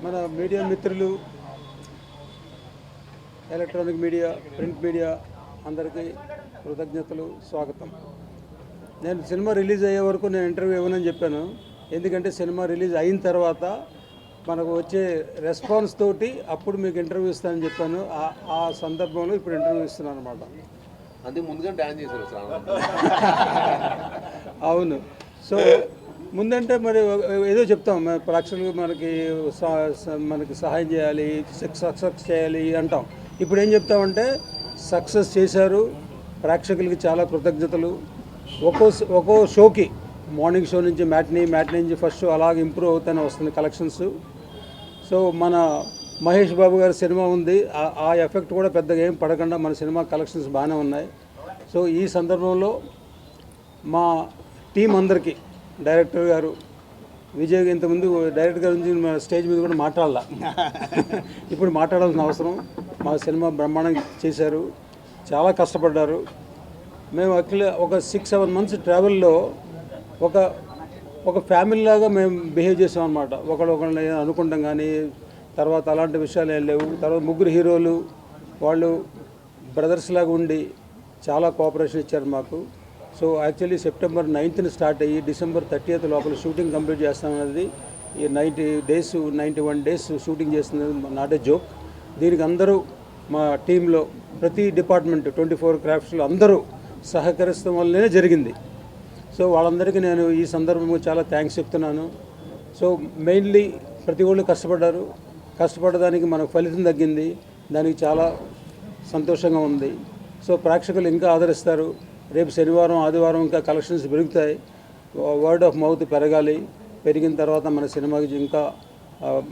మన మీడియా మిత్రులు, electronic media, print media అందరికీ కృతజ్ఞతలు, స్వాగతం. నేను సినిమా రిలీజ్ అయ్యే వరకు నేను ఇంటర్వ్యూ ఇవ్వనని చెప్పాను. ఎందుకంటే సినిమా రిలీజ్ అయిన తర్వాత మనకు వచ్చే రెస్పాన్స్ తోటి అప్పుడు మీకు ఇంటర్వ్యూ ఇస్తానని చెప్పాను. ఆ సందర్భంలో ఇప్పుడు ఇంటర్వ్యూ ఇస్తున్నాను అనమాట. అందుకే ముందుగా డాన్స్ చేశారు. అవును. సో ముందంటే మరి ఏదో చెప్తాం, ప్రేక్షకులు మనకి సహాయం చేయాలి, సక్సెస్ చేయాలి అంటాం. ఇప్పుడు ఏం చెప్తామంటే సక్సెస్ చేశారు, ప్రేక్షకులకి చాలా కృతజ్ఞతలు. ఒక్కో షోకి మార్నింగ్ షో నుంచి మ్యాట్నీ నుంచి ఫస్ట్ షో అలాగే ఇంప్రూవ్ అవుతూనే వస్తుంది కలెక్షన్స్. సో మన మహేష్ బాబు గారి సినిమా ఉంది, ఆ ఎఫెక్ట్ కూడా పెద్దగా ఏం పడకుండా మన సినిమా కలెక్షన్స్ బాగానే ఉన్నాయి. సో ఈ సందర్భంలో మా టీం అందరికీ, డైరెక్టర్ గారు విజయ్, ఇంతకుముందు డైరెక్టర్ గారి నుంచి స్టేజ్ మీద కూడా మాట్లాడాల, ఇప్పుడు మాట్లాడాల్సిన అవసరం. మా సినిమా బ్రహ్మాండంగా చేశారు, చాలా కష్టపడ్డారు. మేము యాక్చువల్లీ ఒక 6-7 months ట్రావెల్లో ఒక ఫ్యామిలీ లాగా మేము బిహేవ్ చేసాం అనమాట. ఒకళ్ళని అనుకుంటాం కానీ తర్వాత అలాంటి విషయాలు ఏం లేవు. తర్వాత ముగ్గురు హీరోలు వాళ్ళు బ్రదర్స్ లాగా ఉండి చాలా కోఆపరేషన్ ఇచ్చారు మాకు. So actually September 9th start అయ్యి December 30th లోపల షూటింగ్ కంప్లీట్ చేస్తామన్నది. ఈ 91 days షూటింగ్ చేస్తున్నది నాట్ ఏ జోక్. దీనికి అందరూ మా టీంలో ప్రతి డిపార్ట్మెంట్ 24 క్రాఫ్ట్స్లో అందరూ సహకరిస్తాం వల్లనే జరిగింది. సో వాళ్ళందరికీ నేను ఈ సందర్భంగా చాలా థ్యాంక్స్ చెప్తున్నాను. సో మెయిన్లీ ప్రతి ఒళ్ళు కష్టపడడానికి మనకు ఫలితం తగ్గింది, దానికి చాలా సంతోషంగా ఉంది. సో ప్రేక్షకులు ఇంకా ఆదరిస్తారు. రేపు శనివారం ఆదివారం ఇంకా కలెక్షన్స్ పెరుగుతాయి, వర్డ్ ఆఫ్ మౌత్ పెరగాలి. పెరిగిన తర్వాత మన సినిమాకి ఇంకా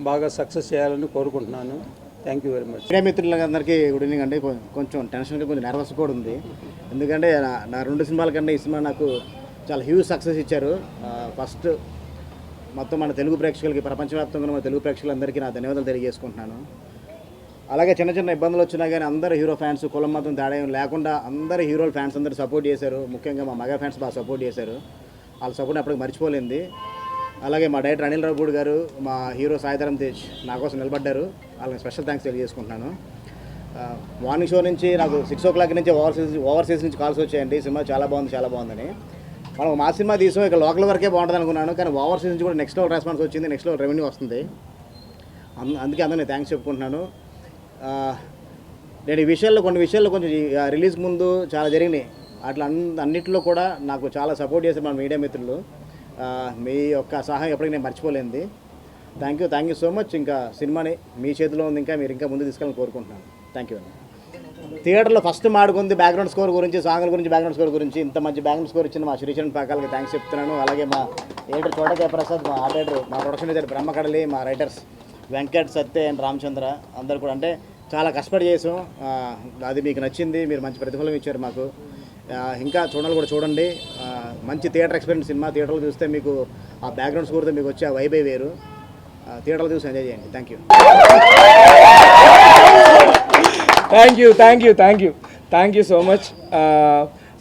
బాగా సక్సెస్ చేయాలని కోరుకుంటున్నాను. Thank you very much. Media మిత్రులందరికీ గుడ్ ఈవినింగ్ అండి. కొంచెం టెన్షన్గా కొంచెం నర్వస్ కూడా ఉంది, ఎందుకంటే నా 2 సినిమాల కన్నా ఈ సినిమా నాకు చాలా హ్యూజ్ సక్సెస్ ఇచ్చారు. ఫస్ట్ మొత్తం మన తెలుగు ప్రేక్షకులకి, ప్రపంచవ్యాప్తంగా మన తెలుగు ప్రేక్షకులందరికీ నా ధన్యవాదాలు తెలియజేసుకుంటున్నాను. అలాగే చిన్న ఇబ్బందులు వచ్చినా కానీ అందరు హీరో ఫ్యాన్స్, కులం మతం తేడా లేకుండా అందరు హీరోల ఫ్యాన్స్ అందరూ సపోర్ట్ చేశారు. ముఖ్యంగా మా మగ ఫ్యాన్స్ బాగా సపోర్ట్ చేశారు. వాళ్ళ సపోర్ట్ అప్పటికి మర్చిపోలేంది. అలాగే మా డైరెక్టర్ అనిల్ రావుపూడి గారు, మా హీరో సాయిధరం తేజ్ నా కోసం నిలబడ్డారు. వాళ్ళకి స్పెషల్ థ్యాంక్స్ తెలియజేసుకుంటున్నాను. మార్నింగ్ షో నుంచి నాకు 6 o'clock నుంచి ఓవర్సీస్ నుంచి కాల్స్ వచ్చాయండి, సినిమా చాలా బాగుందని. మనం మా సినిమా తీసాం, ఇక లోకల్ వరకే బాగుంటుంది అనుకున్నాను, కానీ ఓవర్సీస్ నుంచి కూడా నెక్స్ట్ లెవెల్ రెస్పాన్స్ వచ్చింది, నెక్స్ట్ లెవెల్ రెవెన్యూ వస్తుంది. అందుకే అందరూ థ్యాంక్స్ చెప్పుకుంటున్నాను. నేను కొన్ని విషయాల్లో కొంచెం రిలీజ్ ముందు చాలా జరిగినాయి, అట్లా అన్నింటిలో కూడా నాకు చాలా సపోర్ట్ చేశారు మన మీడియా మిత్రులు. మీ యొక్క సహాయం ఎప్పటికీ నేను మర్చిపోలేంది. Thank you so much. ఇంకా సినిమాని మీ చేతిలో ఉంది, మీరు ఇంకా ముందు తీసుకెళ్ళాలని కోరుకుంటున్నాను. థ్యాంక్ యూ అండి. థియేటర్లో ఫస్ట్ మాడుకుంది బ్యాక్గ్రౌండ్ స్కోర్ గురించి, సాంగ్ల గురించి, బ్యాక్గ్రౌండ్ స్కోర్ గురించి. ఇంత మంచి బ్యాక్గ్రౌండ్ స్కోర్ ఇచ్చిన మా శ్రీచరణ్ పాకాలకి థ్యాంక్స్ చెప్తున్నాను. అలాగే మా ఎడిటర్ చోటకే ప్రసాద్, మా ఆర్ట్ డైరెక్టర్, మా ప్రొడక్షన్ డైరెక్టర్ బ్రహ్మకడలి, మా writers Venkat, Satya and Ramachandra అందరు కూడా అంటే చాలా కష్టపడి చేసాం. అది మీకు నచ్చింది, మీరు మంచి ప్రతిఫలం ఇచ్చారు మాకు. ఇంకా చూడండి. మంచి థియేటర్ ఎక్స్పీరియన్స్ సినిమా. థియేటర్లో చూస్తే మీకు ఆ బ్యాక్గ్రౌండ్ స్కోర్తో మీకు వచ్చే ఆ వైబే వేరు. థియేటర్లో చూసి ఎంజాయ్ చేయండి. Thank you so much.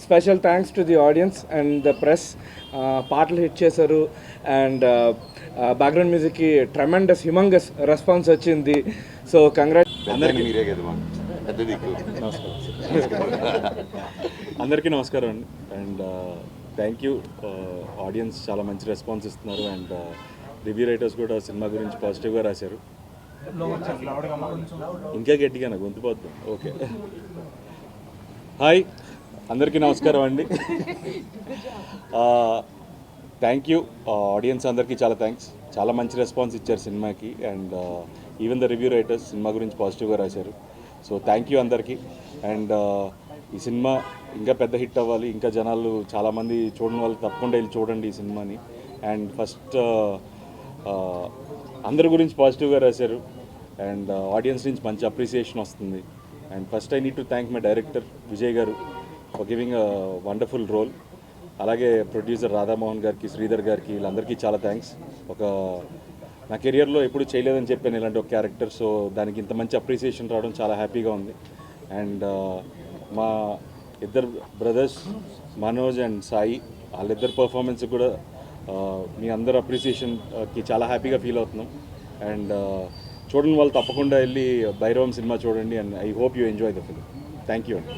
Special thanks to the audience and the press. పాటలు హిట్ చేశారు అండ్ బ్యాక్గ్రౌండ్ మ్యూజిక్కి ట్రెమెండస్ హ్యూమంగస్ రెస్పాన్స్ వచ్చింది. సో అందరికీ నమస్కారం అండి. And thank you. ఆడియన్స్ చాలా మంచి రెస్పాన్స్ ఇస్తున్నారు అండ్ రివ్యూ రైటర్స్ కూడా సినిమా గురించి పాజిటివ్గా రాశారు. ఇంకా గట్టిగా నాకు గొంతుపోద్దాం. ఓకే, హాయ్ అందరికీ నమస్కారం అండి. థ్యాంక్ యూ ఆడియన్స్ అందరికీ చాలా థ్యాంక్స్. చాలా మంచి రెస్పాన్స్ ఇచ్చారు సినిమాకి and even the review writers cinema గురించి పాజిటివ్గా రాశారు. సో థ్యాంక్ యూ అందరికీ. అండ్ ఈ సినిమా ఇంకా పెద్ద హిట్ అవ్వాలి, ఇంకా జనాలు చాలామంది చూడని వాళ్ళు తప్పకుండా వెళ్ళి చూడండి ఈ సినిమాని. అండ్ ఫస్ట్ అందరి గురించి పాజిటివ్గా రాశారు అండ్ ఆడియన్స్ నుంచి మంచి అప్రిసియేషన్ వస్తుంది. And first I need to thank my director Vijay garu for giving a wonderful role. అలాగే ప్రొడ్యూసర్ రాధామోహన్ గారికి, శ్రీధర్ గారికి, వీళ్ళందరికీ చాలా థ్యాంక్స్. నా కెరియర్లో ఎప్పుడు చేయలేదని చెప్పాను ఇలాంటి ఒక క్యారెక్టర్. సో దానికి ఇంత మంచి అప్రిసియేషన్ రావడం చాలా హ్యాపీగా ఉంది. అండ్ మా ఇద్దరు బ్రదర్స్ మనోజ్ అండ్ సాయి, వాళ్ళిద్దరు పర్ఫార్మెన్స్ కూడా మీ అందరు అప్రిసియేషన్కి చాలా హ్యాపీగా ఫీల్ అవుతున్నాం. అండ్ చూడని వాళ్ళు తప్పకుండా వెళ్ళి భైరవం సినిమా చూడండి. And I hope you enjoy the film. Thank you అండి.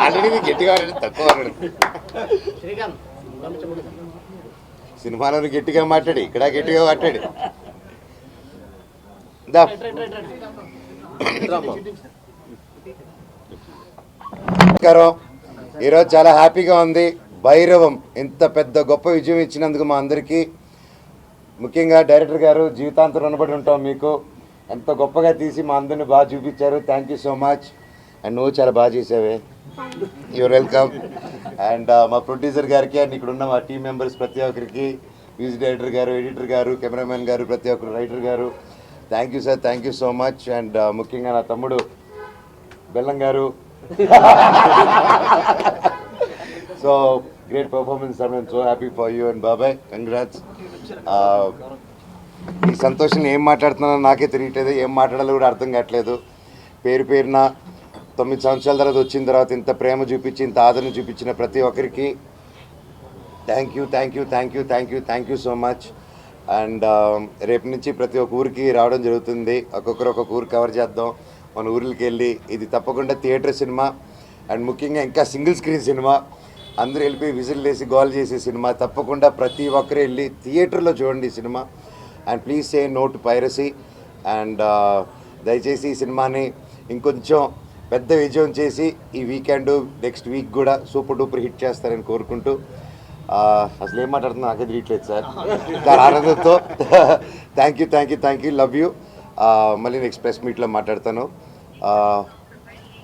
ఆల్రెడీ గట్టిగా తక్కువ సినిమాలో గట్టిగా మాట్లాడి ఇక్కడ గట్టిగా మాట్లాడి నమస్కారం. ఈరోజు చాలా హ్యాపీగా ఉంది. భైరవం ఇంత పెద్ద గొప్ప విజయం ఇచ్చినందుకు మా అందరికీ, ముఖ్యంగా డైరెక్టర్ గారు జీవితాంతం రుణపడి ఉంటాం మీకు. ఎంత గొప్పగా తీసి మా అందరిని బాగా చూపించారు. Thank you so much. And నువ్వు చాలా బాగా చేసావే. You're welcome. అండ్ మా ప్రొడ్యూసర్ గారికి అండ్ ఇక్కడ ఉన్న మా టీం మెంబర్స్ ప్రతి ఒక్కరికి, music director garu, editor garu, cameraman garu, ప్రతి ఒక్కరు, writer garu, thank you sir, thank you so much. And ముఖ్యంగా నా తమ్ముడు Bellam garu, so great performance sir. I'm so happy for you and బాబాయ్, కంగ్రాట్స్. ఈ సంతోషం ఏం మాట్లాడుతున్నానో నాకే తెలియట్లేదు, ఏం మాట్లాడాలో కూడా అర్థం కావట్లేదు. పేరు పేరున 9 సంవత్సరాల తర్వాత వచ్చిన తర్వాత ఇంత ప్రేమ చూపించి, ఇంత ఆదరణ చూపించిన ప్రతి ఒక్కరికి thank you, thank you, thank you, thank you, thank you so much. And రేపు నుంచి ప్రతి ఒక్క ఊరికి రావడం జరుగుతుంది. ఒక్కొక్కరు ఒక్కొక్క ఊరు కవర్ చేద్దాం. మన ఊర్లకి వెళ్ళి, ఇది తప్పకుండా థియేటర్ సినిమా అండ్ ముఖ్యంగా ఇంకా సింగిల్ స్క్రీన్ సినిమా. అందరూ వెళ్ళిపోయి విజిల్ వేసి గోల్ చేసే సినిమా. తప్పకుండా ప్రతి ఒక్కరు వెళ్ళి థియేటర్లో చూడండి ఈ సినిమా. And please say no to piracy. And దయచేసి ఈ సినిమాని ఇంకొంచెం పెద్ద విజయం చేసి ఈ వీకెండ్, నెక్స్ట్ వీక్ కూడా సూపర్ డూపర్ హిట్ చేస్తారని కోరుకుంటూ, అసలు ఏం మాట్లాడుతున్నా నాకే తెలియట్లేదు సార్. దాని ఆనందంతో thank you, thank you, thank you, love you. మళ్ళీ నెక్స్ట్ ప్రెస్ మీట్లో మాట్లాడతాను.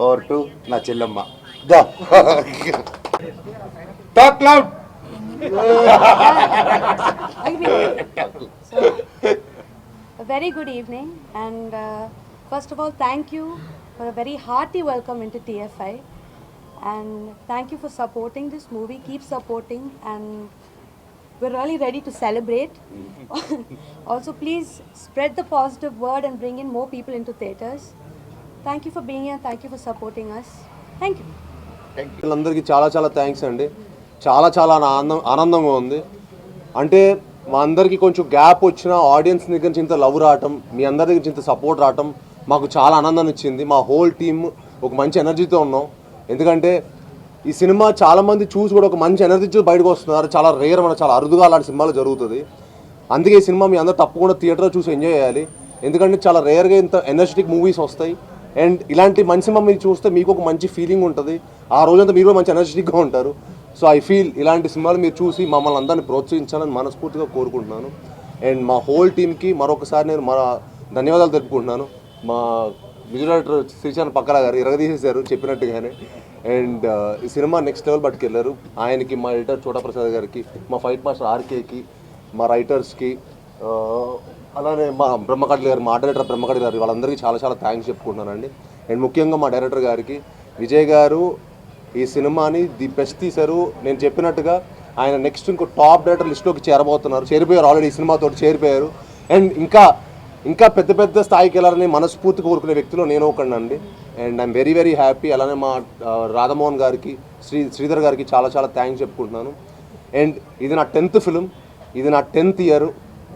ఓవర్ టు నా చెల్లమ్మ. Talk loud. A very good evening, and first of all, thank you for a very hearty welcome into TFI, and thank you for supporting this movie. Keep supporting, and we're really ready to celebrate. Also, please spread the positive word and bring in more people into theatres. Thank you for being here. Thank you for supporting us. Thank you. అందరికీ చాలా చాలా thanks అండి. చాలా ఆనందంగా ఉంది. అంటే మా అందరికీ కొంచెం గ్యాప్ వచ్చిన ఆడియన్స్ దగ్గర నుంచి ఇంత లవ్ రావటం, మీ అందరి దగ్గర నుంచి ఇంత సపోర్ట్ రావటం మాకు చాలా ఆనందాన్ని ఇచ్చింది. మా హోల్ టీమ్ ఒక మంచి ఎనర్జీతో ఉన్నాం. ఎందుకంటే ఈ సినిమా చాలామంది చూసి కూడా ఒక మంచి ఎనర్జీ చూసి బయటకు వస్తున్నారు. చాలా రేర్, మన చాలా అరుదుగా అలాంటి సినిమాలు జరుగుతుంది. అందుకే ఈ సినిమా మీ అందరూ తప్పకుండా థియేటర్లో చూసి ఎంజాయ్ చేయాలి. ఎందుకంటే చాలా రేర్గా ఇంత ఎనర్జెటిక్ మూవీస్ వస్తాయి. అండ్ ఇలాంటి మంచి సినిమా మీరు చూస్తే మీకు ఒక మంచి ఫీలింగ్ ఉంటుంది. ఆ రోజంతా మీరు మంచి ఎనర్జెటిక్గా ఉంటారు. సో ఐ ఫీల్ ఇలాంటి సినిమాలు మీరు చూసి మమ్మల్ని అందరినీ ప్రోత్సహించాలని మనస్ఫూర్తిగా కోరుకుంటున్నాను. అండ్ మా హోల్ టీమ్కి మరొకసారి నేను ధన్యవాదాలు తెలుపుకుంటున్నాను. మా మ్యూజిక్ డైరెక్టర్ శ్రీశాంత్ పక్కల గారు ఇరగదీసేశారు చెప్పినట్టుగానే. అండ్ ఈ సినిమా నెక్స్ట్ లెవెల్ పట్టుకెళ్ళారు. ఆయనకి, మా ఎడిటర్ చోటప్రసాద్ గారికి, మా ఫైట్ మాస్టర్ ఆర్కేకి, మా రైటర్స్కి, అలానే మా బ్రహ్మకడ్లి గారు, మా డైరెక్టర్ బ్రహ్మకడ్లి గారు, వాళ్ళందరికీ చాలా చాలా థ్యాంక్స్ చెప్పుకుంటున్నానండి. అండ్ ముఖ్యంగా మా డైరెక్టర్ గారికి, విజయ్ గారు ఈ సినిమాని ది బెస్ట్ తీశారు. నేను చెప్పినట్టుగా ఆయన నెక్స్ట్ ఇంకో టాప్ డైరెక్టర్ లిస్ట్లోకి చేరిపోయారు. ఆల్రెడీ ఈ సినిమాతో చేరిపోయారు. అండ్ ఇంకా పెద్ద పెద్ద స్థాయికి వెళ్ళాలని మనస్ఫూర్తిగా కోరుకునే వ్యక్తిలో నేను ఒకడినండి. And I'm very very happy. అలానే మా రాధామోహన్ గారికి, శ్రీధర్ గారికి చాలా చాలా థ్యాంక్స్ చెప్పుకుంటున్నాను. అండ్ ఇది నా 10th ఫిలిం, ఇది నా 10th ఇయర్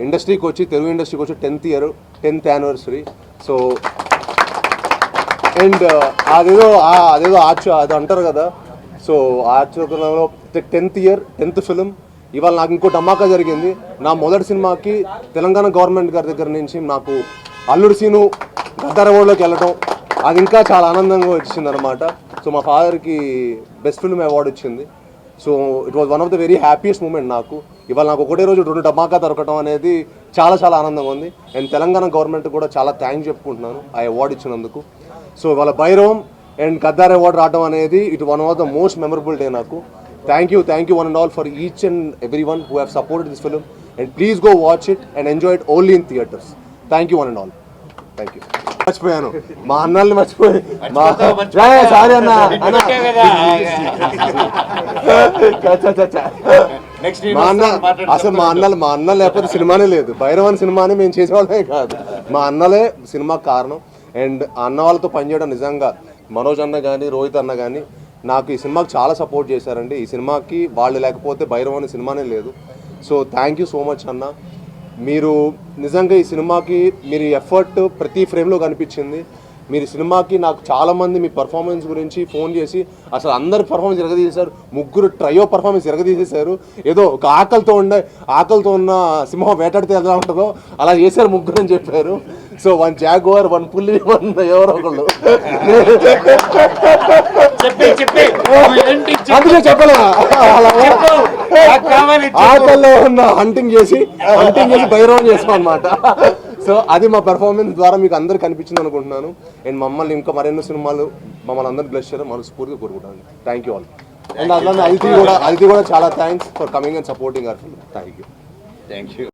ఇండస్ట్రీకి వచ్చి, తెలుగు ఇండస్ట్రీకి వచ్చి 10th year, 10th anniversary. So and అదేదో అది అంటారు కదా, సో ఆచరణలో 10th ఇయర్, 10th ఫిలిం. ఇవాళ నాకు ఇంకో ధమాకా జరిగింది. నా మొదటి సినిమాకి తెలంగాణ గవర్నమెంట్ గారి దగ్గర నుంచి నాకు అల్లుడు సీను గద్దర్ అవార్డులోకి వెళ్ళటం, అది ఇంకా చాలా ఆనందంగా వచ్చింది అనమాట. సో మా ఫాదర్కి బెస్ట్ ఫిల్మ్ అవార్డు వచ్చింది. So it was one of the very happiest moment నాకు. ఇవాళ నాకు ఒకటే రోజు 2 ధమాకా దొరకటం అనేది చాలా చాలా ఆనందంగా ఉంది. అండ్ తెలంగాణ గవర్నమెంట్ కూడా చాలా థ్యాంక్స్ చెప్పుకుంటున్నాను ఆ అవార్డు ఇచ్చినందుకు. సో ఇవాళ భైరవం అండ్ గద్దార్ అవార్డు రావడం అనేది it one of the most memorable day నాకు. Thank you one and all for each and every one who have supported this film. And please go watch it and enjoy it only in theatres. Thank you one and all. Thank you. మర్చిపోయాను, మా అన్నల్ని మర్చిపోయి, sorry అన్న. మా అన్న లేకపోతే సినిమానే లేదు. భైరవన్ సినిమాని మేము చేసేవాళ్ళమే కాదు, మా అన్నలే సినిమా కారణం. అండ్ అన్న వాళ్ళతో పనిచేయడం నిజంగా మనోజ్ అన్న కానీ, రోహిత్ అన్న కానీ నాకు ఈ సినిమాకి చాలా సపోర్ట్ చేశారండి. ఈ సినిమాకి వాళ్ళు లేకపోతే భైరవన్ సినిమానే లేదు. So thank you so much అన్న. మీరు నిజంగా ఈ సినిమాకి మీరు ఎఫర్ట్ ప్రతి ఫ్రేమ్లో కనిపించింది. మీరు సినిమాకి నాకు చాలామంది మీ పర్ఫార్మెన్స్ గురించి ఫోన్ చేసి అసలు అందరి పర్ఫార్మెన్స్ ఎరగదీసేశారు. ముగ్గురు ట్రయో పర్ఫార్మెన్స్ ఎరగదీసేశారు. ఏదో ఒక ఆకలితో ఉన్న సింహం వేటాడితే ఎలా ఉంటుందో అలా చేశారు ముగ్గురు అని చెప్పారు. సో 1 జాగ్వార్ 1 పులి 1 ఎవరో ఒకళ్ళు అందుకే చెప్పలే ఆకల్లో ఉన్న హంటింగ్ చేసి బైరవం చేసాం అనమాట. సో అది మా పెర్ఫార్మెన్స్ ద్వారా మీకు అందరు కనిపించింది అనుకుంటున్నాను. అండ్ మమ్మల్ని ఇంకా మరెన్నో సినిమాలు మమ్మల్ని అందరూ బ్లెస్ చేయడం మనస్ఫూర్తిగా కోరుకుంటాను. Thank you all. అండ్ అట్లానే అదితి కూడా చాలా thanks for coming and supporting hour film. Thank you.